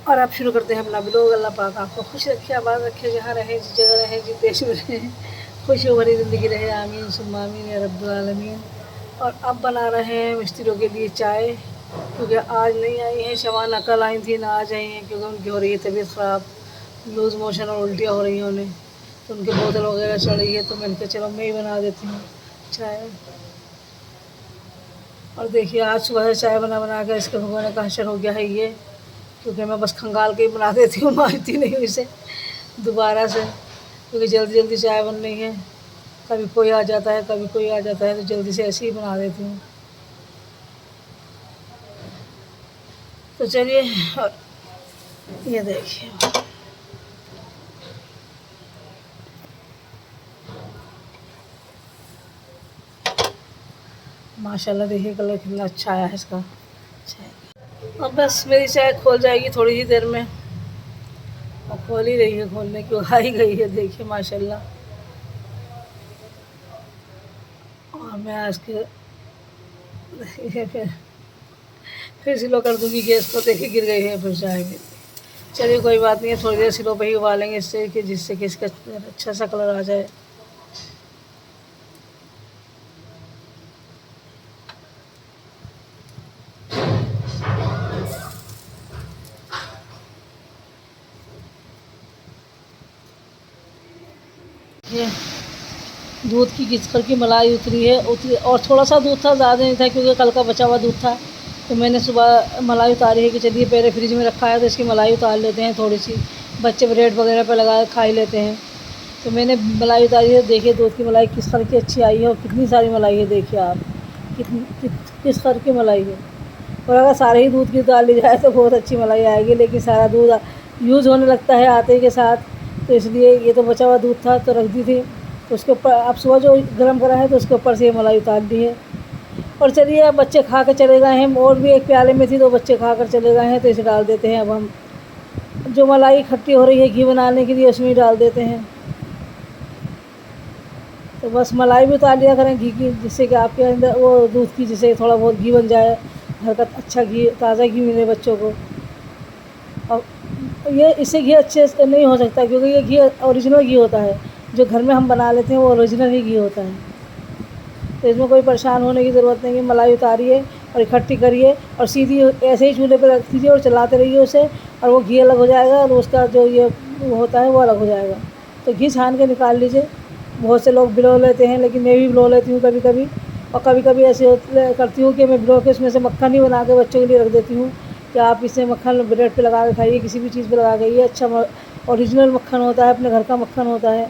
और आप शुरू करते हैं अपना ब्लॉग। अल्लाह पाक आपको खुश रखे, आबाद रखे, जहाँ रहे, जिस जगह रहे, जिस देश में रहे, खुशियों भरी ज़िंदगी रहे। आमीन सुम्मा आमीन या रब्बुल आलमीन। और अब बना रहे हैं मिस्त्रियों के लिए चाय, क्योंकि आज नहीं आई हैं शबाना, कल आई थी ना आज आई हैं, क्योंकि उनकी हो रही है तबीयत ख़राब, लूज़ मोशन और उल्टियाँ हो रही हैं उन्हें, तो उनकी बोतल वगैरह चढ़ रही है। तो मैंने कहा चलो मैं ही बना देती हूँ चाय। और देखिए आज सुबह से चाय बना बना कर इसके भगवान का हशर हो गया है ये, क्योंकि मैं बस खंगाल के ही बना देती हूँ, मारती नहीं हूँ इसे दोबारा से, क्योंकि जल्दी जल्दी चाय बन रही है। कभी कोई आ जाता है, कभी कोई आ जाता है, तो जल्दी से ऐसे ही बना देती हूँ। तो चलिए, और ये देखिए माशाल्लाह, देखिए कलर कितना अच्छा आया है इसका चाय। अब बस मेरी चाय खोल जाएगी थोड़ी ही देर में, और खोल ही रही है, खोलने की आ ही गई है, देखिए माशाल्लाह। और मैं आज के देखिए फिर स्लो कर दूँगी गैस को, देखिए गिर गई है फिर चाय मेरी। चलिए कोई बात नहीं है, थोड़ी देर स्लो पे ही उबालेंगे इससे, कि जिससे कि इसका अच्छा सा कलर आ जाए। ये दूध की घिस कर की मलाई उतरी है, और थोड़ा सा दूध था, ज़्यादा नहीं था, क्योंकि कल का बचा हुआ दूध था। तो मैंने सुबह मलाई उतारी है कि चलिए पहले फ्रिज में रखा है तो इसकी मलाई उतार लेते हैं थोड़ी सी, बच्चे ब्रेड वगैरह पर लगा खा ही लेते हैं। तो मैंने मलाई उतारी है, देखिए दूध की मलाई किस तरह की अच्छी आई है, और कितनी सारी मलाई है, देखिए आप किस तरह की मलाई है। और अगर सारे ही दूध की उतार ली जाए तो बहुत अच्छी मलाई आएगी, लेकिन सारा दूध यूज़ होने लगता है आटे के साथ, तो इसलिए ये तो बचा हुआ दूध था तो रख दी थी। तो उसके ऊपर अब सुबह जो गर्म करा है तो उसके ऊपर से ये मलाई उतार दी है। और चलिए अब बच्चे खा कर चले गए हैं, और भी एक प्याले में थी तो बच्चे खा कर चले गए हैं, तो इसे डाल देते हैं। अब हम जो मलाई खट्टी हो रही है घी बनाने के लिए, उसमें ही डाल देते हैं। तो बस मलाई भी उतार लिया करें घी की, जिससे कि आपके अंदर वो दूध की जिससे थोड़ा बहुत घी बन जाए, घर का अच्छा घी, ताज़ा घी मिले बच्चों को। और ये इससे घी अच्छे से नहीं हो सकता, क्योंकि ये घी ओरिजिनल घी होता है, जो घर में हम बना लेते हैं वो ओरिजिनल ही घी होता है। तो इसमें कोई परेशान होने की ज़रूरत नहीं है। मलाई उतारिए और इकट्ठी करिए, और सीधी ऐसे ही चूल्हे पर रख दीजिए और चलाते रहिए उसे, और वो घी अलग हो जाएगा, और उसका जो ये वो होता है वो अलग हो जाएगा। तो घी छान के निकाल लीजिए। बहुत से लोग बिलो लेते हैं, लेकिन मैं भी बिलो लेती हूँ कभी कभी, और कभी कभी ऐसे करती हूँ कि मैं बिलो के उसमें से मक्खन ही बना के बच्चों के लिए रख देती हूँ, कि आप इससे मक्खन ब्रेड पे लगा के खाइए, किसी भी चीज़ पे लगा के। ये अच्छा ओरिजिनल मक्खन होता है, अपने घर का मक्खन होता है।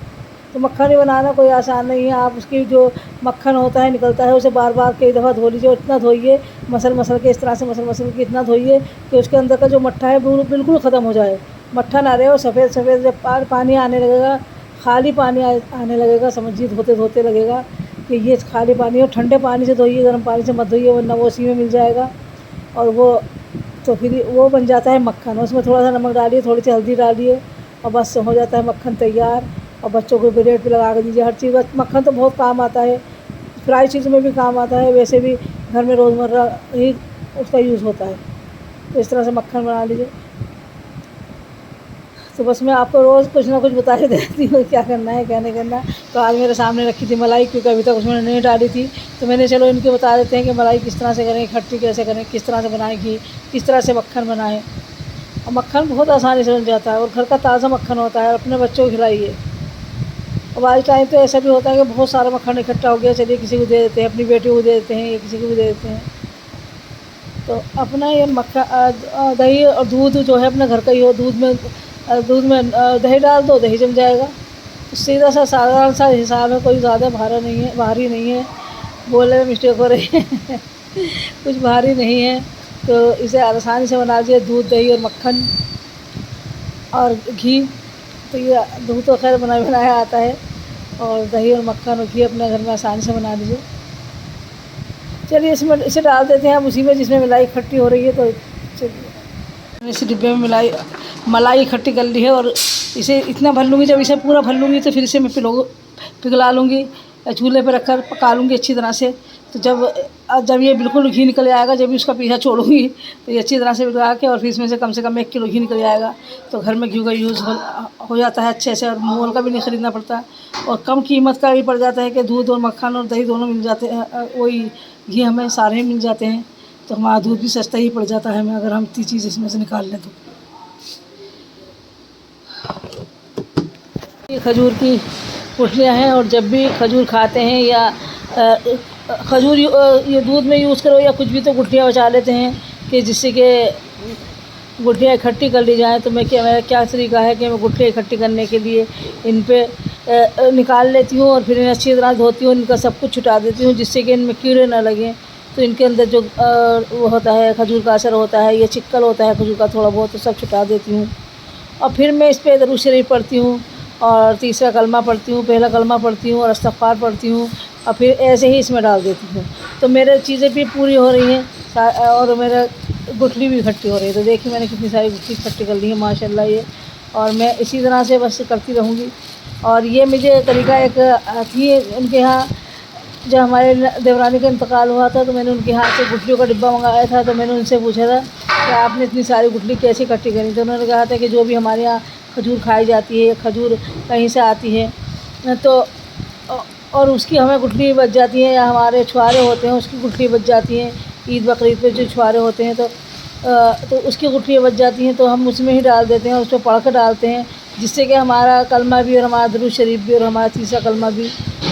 तो मक्खन ही बनाना कोई आसान नहीं है। आप उसकी जो मक्खन होता है निकलता है, उसे बार बार कई दफ़ा धो लीजिए, और इतना धोइए मसल के, इस तरह से मसल के इतना धोइए कि उसके अंदर का जो मट्ठा है बिल्कुल ख़त्म हो जाए, मट्ठा ना रहे। और सफ़ेद सफ़ेद जब पानी आने लगेगा, खाली पानी आने लगेगा, समझिए धोते धोते लगेगा कि ये खाली पानी। और ठंडे पानी से धोइए, गर्म पानी से मत धोइए, वरना वो उसी में मिल जाएगा, और वो तो फिर वो बन जाता है मक्खन। उसमें थोड़ा सा नमक डालिए, थोड़ी सी हल्दी डालिए, और बस हो जाता है मक्खन तैयार। और बच्चों को ब्रेड पे लगा के दीजिए, हर चीज़। मक्खन तो बहुत काम आता है, फ्राई चीज़ में भी काम आता है, वैसे भी घर में रोज़मर्रा ही उसका यूज़ होता है। तो इस तरह से मक्खन बना लीजिए। तो बस मैं आपको रोज़ कुछ ना कुछ बता ही देती हूँ क्या करना है क्या नहीं करना। तो आज मेरे सामने रखी थी मलाई, क्योंकि अभी तक उसमें नहीं डाली थी, तो मैंने चलो इनके बता देते हैं कि मलाई किस तरह से करें, इकट्ठी कैसे करें, किस तरह से बनाएं घी, किस तरह से मक्खन बनाएं। और मक्खन बहुत आसानी से बन जाता है, और घर का ताज़ा मक्खन होता है, और अपने बच्चों को खिलाइए। अब आज टाइम तो ऐसा भी होता है कि बहुत सारा मक्खन इकट्ठा हो गया, चलिए किसी को दे देते हैं, अपनी बेटी को दे देते हैं, या किसी को भी दे देते हैं। तो अपना ये दही और दूध जो है अपने घर का ही हो, दूध में दही डाल दो, दही जम जाएगा। तो सीधा सा साधारण सा हिसाब है, कोई ज़्यादा भारी नहीं है। बोलने में मिस्टेक हो रही है कुछ भारी नहीं है। तो इसे आसानी से बना लीजिए, दूध, दही और मक्खन और घी। तो ये दूध तो खैर बनाया आता है, और दही और मक्खन और घी अपने घर में आसानी से बना लीजिए। चलिए इसमें इसे डाल देते हैं अब उसी में जिसमें मलाई इकट्ठी हो रही है। तो चलिए इस डिब्बे में मलाई इकट्ठी कर ली है, और इसे इतना भर लूँगी। जब इसे पूरा भर लूँगी तो फिर इसे मैं पिघला लूँगी, चूल्हे पर रखकर पका लूँगी अच्छी तरह से। तो जब ये बिल्कुल घी निकल जाएगा, जब भी उसका पीछा छोड़ूंगी तो ये अच्छी तरह से मिला के, और फिर इसमें से कम 1 किलो घी निकल जाएगा। तो घर में घी का यूज़ हो जाता है अच्छे से, और मोल का भी नहीं ख़रीदना पड़ता, और कम कीमत का भी पड़ जाता है कि दूध और मक्खन और दही दोनों मिल जाते हैं, वही घी हमें सारे मिल जाते हैं। तो हमारा दूध भी सस्ता ही पड़ जाता है हमें, अगर हम इतनी चीज़ इसमें से निकाल लें तो। ये खजूर की गुठलियाँ हैं, और जब भी खजूर खाते हैं या खजूर ये दूध में यूज़ करो या कुछ भी, तो गुठलियाँ बचा लेते हैं कि जिससे कि गुठलियाँ इकट्ठी कर ली जाएँ। तो मेरा क्या तरीका है कि मैं गुठलियाँ इकट्ठी करने के लिए इन पे निकाल लेती हूँ, और फिर इन्हें अच्छी तरह धोती हूँ, इनका सब कुछ छुटा देती हूँ, जिससे कि इनमें कीड़े ना लगें। तो इनके अंदर जो वो होता है खजूर का असर होता है, ये चिक्कल होता है खजूर का थोड़ा बहुत, तो सब छुटा देती हूँ। और फिर मैं इस पर दरूद शरीफ पढ़ती हूँ, और तीसरा कलमा पढ़ती हूँ, पहला कलमा पढ़ती हूँ और इस्तग़फ़ार पढ़ती हूँ, और फिर ऐसे ही इसमें डाल देती हूँ। तो मेरे चीज़ें भी पूरी हो रही हैं, और मेरा गुठली भी इकट्ठी हो रही है। तो देखिए मैंने कितनी सारी गुठली इकट्ठी कर ली है माशाल्लाह ये, और मैं इसी तरह से बस करती रहूँगी। और ये मुझे तरीका एक थी उनके यहाँ, जब हमारे देवरानी का इंतकाल हुआ था, तो मैंने उनके हाथ से गुठलियों का डिब्बा मंगाया था। तो मैंने उनसे पूछा था कि आपने इतनी सारी गुठली कैसे इकट्ठी करी। तो उन्होंने कहा था कि जो भी हमारे यहाँ खजूर खाई जाती है, खजूर कहीं से आती है, तो और उसकी हमें गुठली बच जाती है, या हमारे छुआरे होते हैं उसकी गुठली बच जाती हैं, ईद बकरीद पे जो छुआरे होते हैं तो उसकी गुठलियाँ बच जाती हैं, तो हम उसमें ही डाल देते हैं, उस पर पढ़ कर डालते हैं, जिससे कि हमारा कलमा भी और हमारा दरूद शरीफ भी और हमारा तीसरा कलमा भी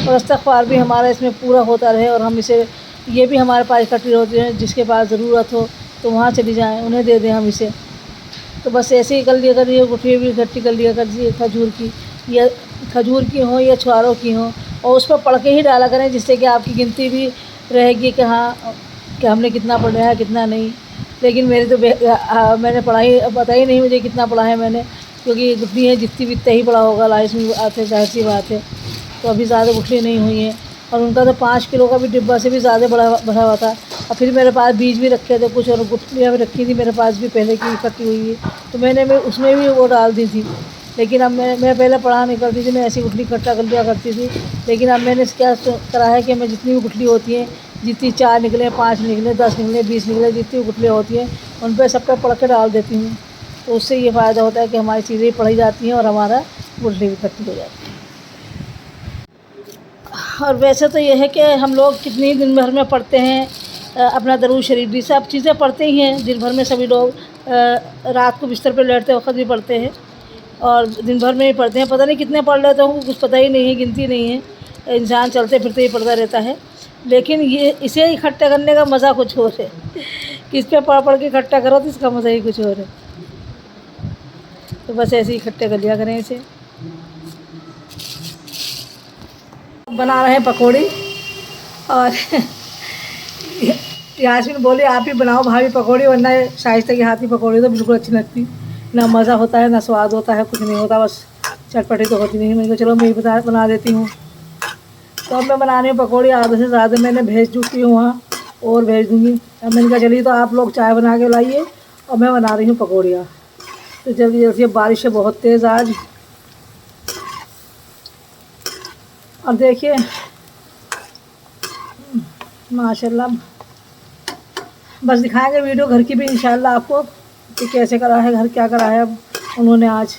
और इस्तग़फ़ार भी हमारा इसमें पूरा होता रहे। और हम इसे ये भी हमारे पास इकट्ठी होती है, जिसके पास ज़रूरत हो तो वहाँ चली जाएँ, उन्हें दे दें हम इसे। तो बस ऐसे ही कर लिया करिए, गुठलियाँ भी इकट्ठी कर लिया करिए खजूर की, या खजूर की हों या छुआरों की हों, और उस पर पढ़ के ही डाला करें, जिससे कि आपकी गिनती भी रहेगी कि हाँ कि हमने कितना पढ़ा है कितना नहीं। लेकिन मेरी तो मैंने पढ़ाई पता ही नहीं मुझे कितना पढ़ा है मैंने, क्योंकि गुठली है जितनी भी इतना ही पढ़ा होगा, लाइस में आते जाहिर सी बात है। तो अभी ज़्यादा गुठली नहीं हुई हैं, और उनका तो 5 किलो का भी डिब्बा से भी ज़्यादा भरा हुआ था। और फिर मेरे पास बीज भी रखे थे कुछ, और गुठलियाँ भी रखी थी मेरे पास भी पहले की इकट्ठी हुई है, तो मैंने उसमें भी वो डाल दी थी। लेकिन अब मैं पहले पढ़ा नहीं करती थी, मैं ऐसी गुठली इकट्ठा कर लिया करती थी। लेकिन अब मैंने क्या करा है कि मैं जितनी भी गुठली होती हैं, जितनी 4 निकले, 5 निकले, 10 निकले, 20 निकले, जितनी भी गुठलियाँ होती हैं उन पर सब पर पढ़ के डाल देती हूँ। तो उससे ये फ़ायदा होता है कि हमारी चीज़ें पढ़ी जाती हैं और हमारा गुठली भी इकट्ठी हो जाती है। और वैसे तो ये है कि हम लोग कितनी दिन भर में पढ़ते हैं अपना दरूद शरीफ भी, सब चीज़ें पढ़ते ही हैं दिन भर में। सभी लोग रात को बिस्तर पर लेटते वक्त भी पढ़ते हैं, और दिन भर में ही पढ़ते हैं। पता नहीं कितने पढ़ लेते होंगे, कुछ पता ही नहीं है, गिनती नहीं है। इंसान चलते फिरते ही पढ़ता रहता है। लेकिन ये इसे इकट्ठा करने का मज़ा कुछ और है कि इस पर पढ़ के इकट्ठा करो तो इसका मज़ा ही कुछ और है। तो बस ऐसे ही इकट्ठे कर लिया करें इसे। बना रहे हैं पकौड़ी, और यास्मीन बोली आप ही बनाओ भाभी पकौड़ी, वरना शाइस्ता के हाथ की पकौड़ी तो बिल्कुल अच्छी लगती, ना मज़ा होता है ना स्वाद होता है, कुछ नहीं होता, बस चटपटी तो होती नहीं। मैंने कहा चलो मैं ही बना देती हूँ। तो अब मैं बना रही हूँ पकौड़ी, आधे से ज़्यादा मैंने भेज चुकी हूँ वहाँ, और भेज दूँगी। अब मैंने कहा चलिए तो आप लोग चाय बना के लाइए, और मैं बना रही हूँ पकौड़ियाँ। तो जल्दी जल्दी, बारिश है बहुत तेज़ आज। और देखिए माशाल्लाह, बस दिखाएंगे वीडियो घर की भी इंशाल्लाह आपको कि कैसे करा है घर, क्या करा है अब उन्होंने आज,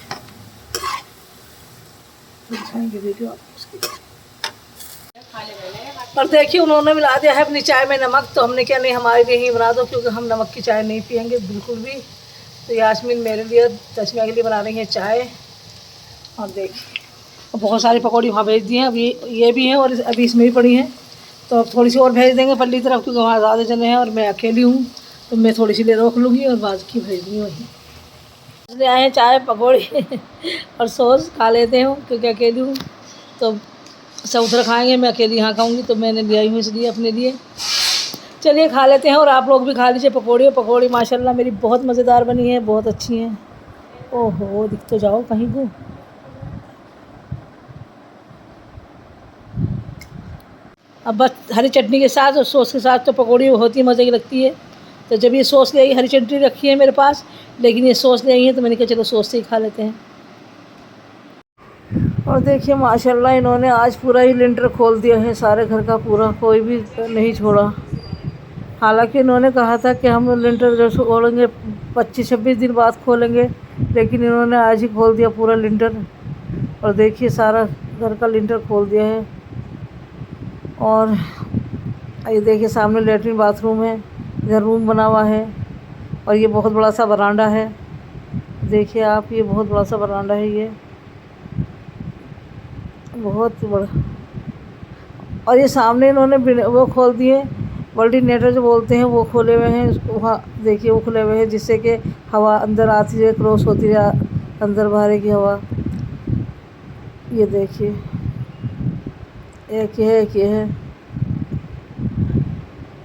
दिखाएंगे वीडियो आपको उसकी। और देखिए उन्होंने मिला दिया है अपनी चाय में नमक, तो हमने क्या नहीं हमारे लिए ही बना दो, क्योंकि हम नमक की चाय नहीं पियेंगे बिल्कुल भी। तो यास्मीन मेरे लिए तस्मिया के लिए बना रही है चाय। और देखिए बहुत सारी पकौड़ी वहाँ भेज दी हैं, अभी ये भी हैं और अभी इसमें भी पड़ी हैं। तो अब थोड़ी सी और भेज देंगे पल्ली तरफ, क्योंकि वहाँ ज़्यादा जने हैं और मैं अकेली हूँ, तो मैं थोड़ी सी ले रोक लूँगी और बाकी भेज दूँगी वहीं। इसलिए आए हैं चाय पकौड़ी और सॉस खा लेते हैं, क्योंकि अकेली हूँ तो सब उधर खाएँगे, मैं अकेली यहाँ खाऊँगी, तो मैंने लिया हूँ इसलिए अपने लिए। चलिए खा लेते हैं, और आप लोग भी खा लीजिए पकौड़ी। पकौड़ी माशाल्लाह मेरी बहुत मज़ेदार बनी है, बहुत अच्छी हैं। ओहो दिख तो जाओ कहीं को। अब बस हरी चटनी के साथ और सॉस के साथ तो पकौड़ी होती ही मज़े की लगती है। तो जब ये सॉस ले आई, हरी चटनी रखी है मेरे पास, लेकिन ये सॉस ले आई है, तो मैंने कहा चलो सॉस से ही खा लेते हैं। और देखिए माशाल्लाह इन्होंने आज पूरा ही लिंटर खोल दिया है, सारे घर का पूरा, कोई भी नहीं छोड़ा। हालांकि इन्होंने कहा था कि हम लिंटर जो खोलेंगे 25-26 दिन बाद खोलेंगे, लेकिन इन्होंने आज ही खोल दिया पूरा लिंटर। और देखिए सारा घर का लिंटर खोल दिया है। और ये देखिए सामने लेटरिन बाथरूम है, इधर रूम बना हुआ है, और ये बहुत बड़ा सा बरांडा है। देखिए आप, ये बहुत बड़ा सा बरांडा है, ये बहुत बड़ा। और ये सामने इन्होंने वो खोल दिए, वल्टीनेटर जो बोलते हैं, वो खोले हुए हैं वहाँ। देखिए वो खुले हुए हैं, जिससे कि हवा अंदर आती है, क्रॉस होती है अंदर बाहर की हवा। ये देखिए एक ये है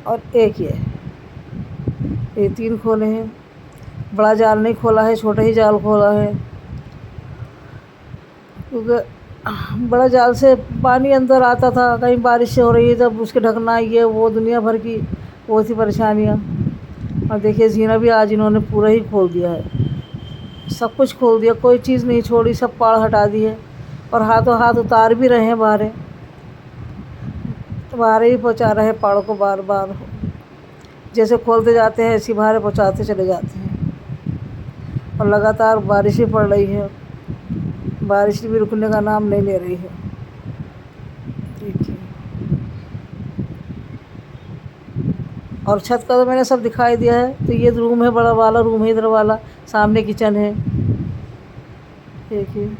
और एक ये 3 खोले हैं। बड़ा जाल नहीं खोला है, छोटा ही जाल खोला है, क्योंकि बड़ा जाल से पानी अंदर आता था, कहीं बारिश हो रही है जब उसके ढकना, ये वो दुनिया भर की बहुत सी परेशानियाँ। और देखिए जीना भी आज इन्होंने पूरा ही खोल दिया है, सब कुछ खोल दिया, कोई चीज़ नहीं छोड़ी, सब पाड़ हटा दिए। और हाथों हाथ उतार भी रहे हैं, बाहर ही पहुँचा रहे हैं पाड़ों को, बार बार जैसे खोलते जाते हैं ऐसी बाहर पहुँचाते चले जाते हैं। और लगातार बारिश ही पड़ रही है, बारिश भी रुकने का नाम नहीं ले रही है। देखिए, और छत का तो मैंने सब दिखाई दिया है। तो ये रूम है, बड़ा वाला रूम है, इधर वाला सामने किचन है। देखिए,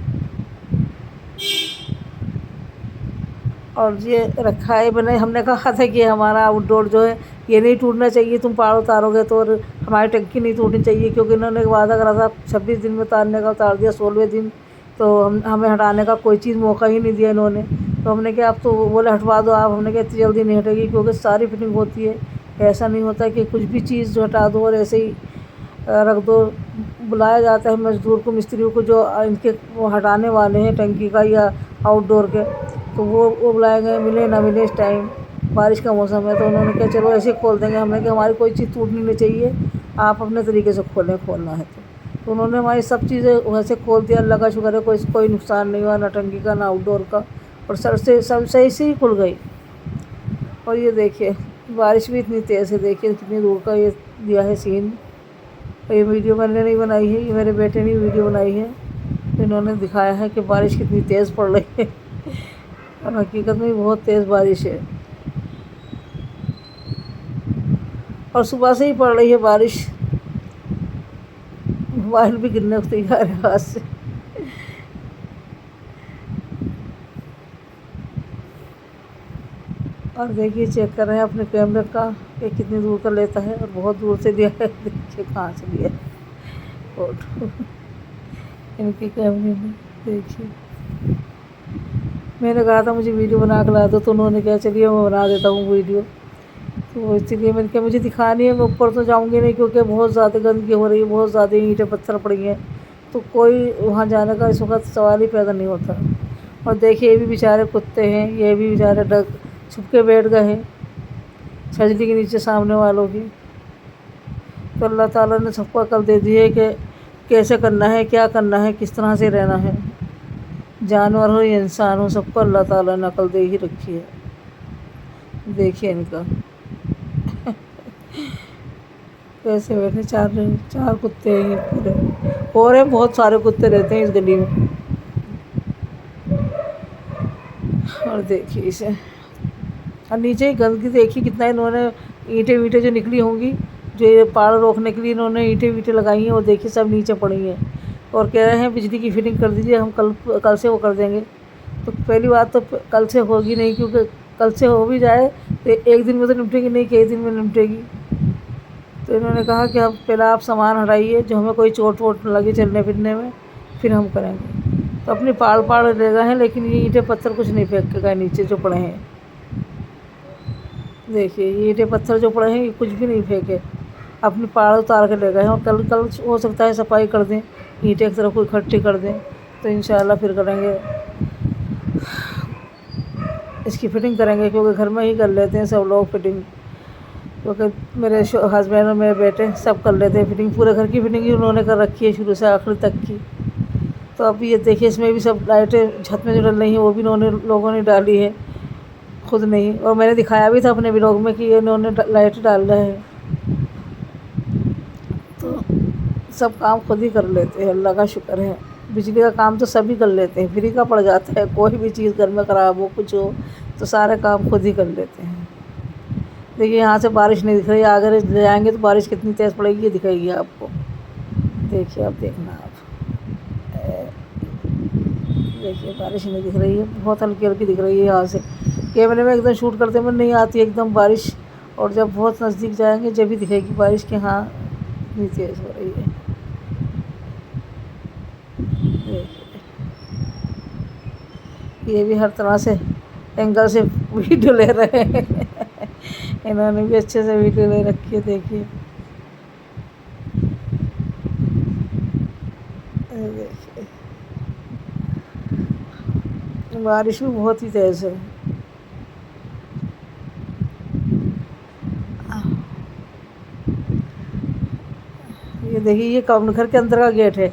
और ये रखा है बने, हमने कहा था कि हमारा आउटडोर जो है ये नहीं टूटना चाहिए, तुम पहाड़ उतारोगे तो, और हमारी टंकी नहीं टूटनी चाहिए, क्योंकि इन्होंने वादा करा था 26 दिन में उतारने का, उतार दिया 16वें दिन। तो हमें हटाने का कोई चीज़ मौका ही नहीं दिया इन्होंने। तो हमने कहा आप तो बोले हटवा दो आप, हमने कहा इतनी जल्दी नहीं हटेगी, क्योंकि सारी फिटिंग होती है। ऐसा नहीं होता कि कुछ भी चीज़ जो हटा दो और ऐसे ही रख दो। बुलाया जाता है मज़दूर को, मिस्त्रियों को, जो इनके वो हटाने वाले हैं टंकी का या आउटडोर के, तो वो बुलाए गए, मिले ना मिले इस टाइम बारिश का मौसम है। तो उन्होंने कहा चलो ऐसे खोल देंगे। हमने कहा हमारी कोई चीज़ टूटनी नहीं चाहिए, आप अपने तरीके से खोलना है। तो उन्होंने हमारी सब चीज़ें वैसे खोल दिया। अल्लाह का शुक्र है, कोई नुकसान नहीं हुआ, ना टंकी का ना आउटडोर का, और सब सही से ही खुल गई। और ये देखिए बारिश भी इतनी तेज़ है, देखिए कितनी दूर का ये दिया है सीन। और ये वीडियो मैंने नहीं बनाई है, ये मेरे बेटे ने वीडियो बनाई है। तो इन्होंने दिखाया है कि बारिश कितनी तेज़ पड़ रही है, और हकीकत में बहुत तेज़ बारिश है, और सुबह से ही पड़ रही है बारिश। मोबाइल भी गिरने को तैयार है हाथ से। और देखिए चेक कर रहे हैं अपने कैमरे का कि कितनी दूर का लेता है, और बहुत दूर से लिया है। देखिए कहाँ से लिया है फोटो इनके कैमरे में। देखिए मैंने कहा था मुझे वीडियो बना के ला दो, तो उन्होंने कहा चलिए मैं बना देता हूँ वीडियो। तो इसलिए मैंने कहा मुझे दिखानी है, मैं ऊपर तो जाऊँगी नहीं, क्योंकि बहुत ज़्यादा गंदगी हो रही है, बहुत ज़्यादा ईंटें पत्थर पड़ी हैं, तो कोई वहाँ जाने का इस वक्त सवाल ही पैदा नहीं होता। और देखिए ये भी बेचारे कुत्ते हैं, ये भी बेचारे छुप के बैठ गए हैं छजली के नीचे सामने वालों की। तो अल्लाह ताला ने सबको अकल दे दी है कि कैसे करना है, क्या करना है, किस तरह से रहना है। जानवर हो या इंसान हो, सबको अल्लाह ताला ने अकल दे ही रखी है। देखिए इनका कैसे बैठे, 4 कुत्ते हैं ये पूरे, और हैं बहुत सारे कुत्ते रहते हैं इस गली में। और देखिए इसे, और नीचे ही गंदगी देखिए कितना इन्होंने ईंटें जो निकली होंगी, जो ये पाड़ रोकने के लिए इन्होंने ईंटें लगाई हैं, और देखिए सब नीचे पड़ी हैं। और कह रहे हैं बिजली की फिटिंग कर दीजिए, हम कल से वो कर देंगे। तो पहली बात तो कल से होगी नहीं, क्योंकि कल से हो भी जाए तो एक दिन में तो निपटेगी नहीं, कई दिन में निपटेगी। तो इन्होंने कहा कि अब पहले आप सामान हटाइए, जो हमें कोई चोट वोट न लगे चलने फिरने में, फिर हम करेंगे। तो अपनी पाड़ ले गए हैं, लेकिन ये ईंटें पत्थर कुछ नहीं फेंक के गए नीचे जो पड़े हैं। देखिए ये ईंटें पत्थर जो पड़े हैं ये कुछ भी नहीं फेंके, अपनी पाड़ उतार के ले गए हैं। और कल हो सकता है सफाई कर दें, ईंटें एक तरफ को इकट्ठी कर दें, तो इंशाल्लाह फिर करेंगे, इसकी फ़िटिंग करेंगे, क्योंकि घर में ही कर लेते हैं सब लोग फ़िटिंग, क्योंकि मेरे हस्बैंड और मेरे बेटे सब कर लेते हैं फ़िटिंग। पूरे घर की फ़िटिंग ही उन्होंने कर रखी है शुरू से आखिर तक की। तो अभी ये देखिए इसमें भी सब लाइटें छत में जो डल रही हैं वो भी इन्होंने लोगों ने डाली है, खुद नहीं। और मैंने दिखाया भी था अपने व्लॉग में कि इन्होंने लाइट डाल रहे हैं। तो सब काम खुद ही कर लेते हैं, अल्लाह का शुक्र है। बिजली का काम तो सभी कर लेते हैं, फ्री का पड़ जाता है। कोई भी चीज़ घर में ख़राब हो, कुछ हो, तो सारे काम खुद ही कर लेते हैं। देखिए यहाँ से बारिश नहीं दिख रही, अगर जाएंगे तो बारिश कितनी तेज़ पड़ेगी ये दिखेगी आपको। देखिए आप देखना आप, देखिए बारिश नहीं दिख रही है, बहुत हल्की हल्की दिख रही है। यहाँ से कैमरे में एकदम शूट करते में नहीं आती एकदम बारिश, और जब बहुत नज़दीक जाएंगे जब भी दिखेगी बारिश कि हाँ इतनी तेज़ हो रही है। देखिए ये भी हर तरह से एंगल से वीडियो ले रहे हैं इन्होंने भी अच्छे से वीडियो ले रखी है। देखिए देखिए बारिश भी बहुत ही तेज़ है। ये देखिए ये कम घर के अंदर का गेट है,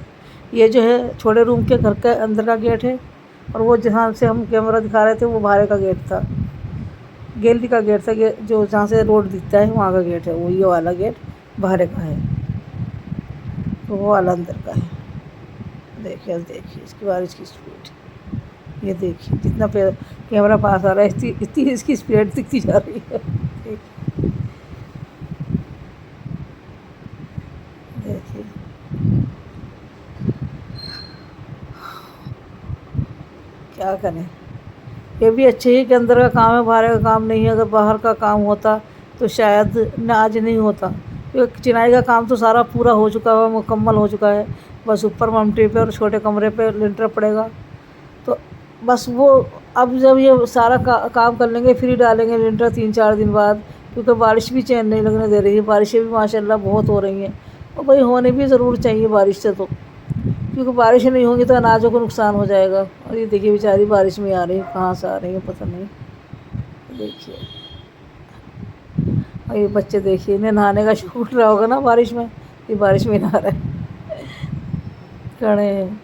ये जो है छोटे रूम के घर के अंदर का गेट है। और वो जहाँ से हम कैमरा दिखा रहे थे वो बाहर का गेट था, गैलरी का गेट था, जो जहाँ से रोड दिखता है वहाँ का गेट है। वो ये वाला गेट बाहर का है, तो वो वाला अंदर का है। देखिए देखिए इसकी बारिश की स्पीड, ये देखिए जितना कैमरा पास आ रहा है इतनी इसकी स्पीड दिखती जा रही है। देखिए क्या करें, ये भी अच्छे ही के अंदर का काम है, बाहर का काम नहीं है। अगर बाहर का काम होता तो शायद न आज नहीं होता, क्योंकि चिनाई का काम तो सारा पूरा हो चुका है, मुकम्मल हो चुका है। बस ऊपर ममटी पे और छोटे कमरे पे लिंटर पड़ेगा, तो बस वो अब जब ये सारा काम कर लेंगे फिर डालेंगे लिंटर 3-4 दिन बाद, क्योंकि बारिश भी चैन नहीं लगने दे रही है। बारिशें भी माशाल्लाह बहुत हो रही हैं, और भाई होने भी ज़रूर चाहिए बारिश से, तो क्योंकि बारिश नहीं होंगी तो अनाजों को नुकसान हो जाएगा। और ये देखिए बेचारी बारिश में आ रही है, कहाँ से आ रही है पता नहीं। देखिए और ये बच्चे देखिए, इन्हें नहाने का शौक उठ रहा होगा ना बारिश में, ये बारिश में नहा रहे हैं, खड़े हैं।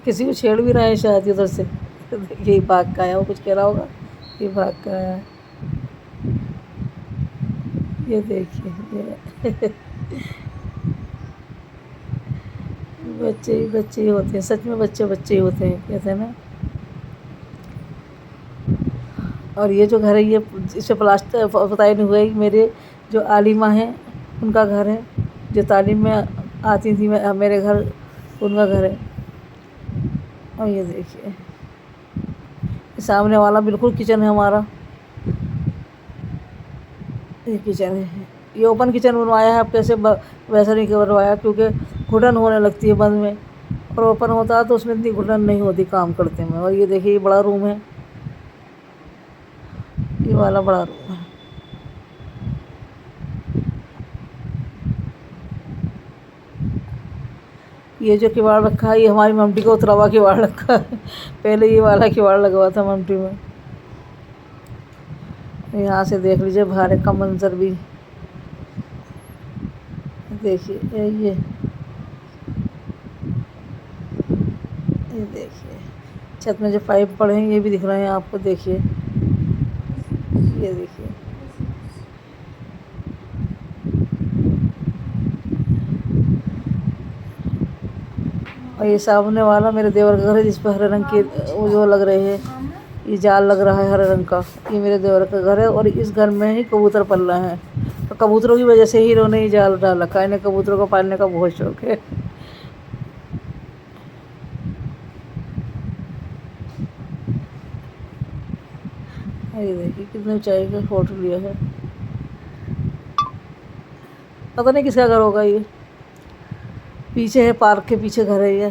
किसी को छेड़ भी रहे हैं शायद उधर से देखिए भाग का आया, वो कुछ कह रहा होगा, ये भाग का आया। ये देखिए ये बच्चे ही होते हैं, सच में बच्चे ही होते हैं, कहते हैं ना। और ये जो घर है ये इसे प्लास्टर पुताई नहीं हुआ है, मेरे जो आलिमा हैं उनका घर है, जो तालीम में आती थी मेरे घर, उनका घर है। और ये देखिए सामने वाला बिल्कुल किचन है हमारा, ये किचन है। ये ओपन किचन बनवाया है, अब कैसे वैसा नहीं बनवाया, क्योंकि घुटन होने लगती है बंद में, और ओपन होता है तो उसमें इतनी घुटन नहीं होती काम करते में। और ये देखिए ये बड़ा रूम है, ये वाला बड़ा रूम है। ये जो किवाड़ रखा है ये हमारी ममटी का उतरावा किवाड़ रखा है, पहले ये वाला किवाड़ लगा हुआ था ममटी में। यहाँ से देख लीजिए बाहर का मंजर भी, देखिए ये देखिए छत में जो पाइप पड़े हैं ये भी दिख रहे हैं आपको। देखिए ये देखिए और ये सामने वाला मेरे देवर का घर है, जिस पर हरे रंग के वो जो लग रहे हैं, ये जाल लग रहा है हरे रंग का, ये मेरे देवर का घर है। और इस घर में ही कबूतर पल रहे हैं, तो कबूतरों की वजह से ही इन्होंने ही जाल डाल रखा है। इन्हें कबूतरों को पालने का बहुत शौक है। ये देखिए कितनी ऊंचाई का फोटो लिया है, पता नहीं किसका घर होगा ये। पीछे है, पार्क के पीछे घर है ये।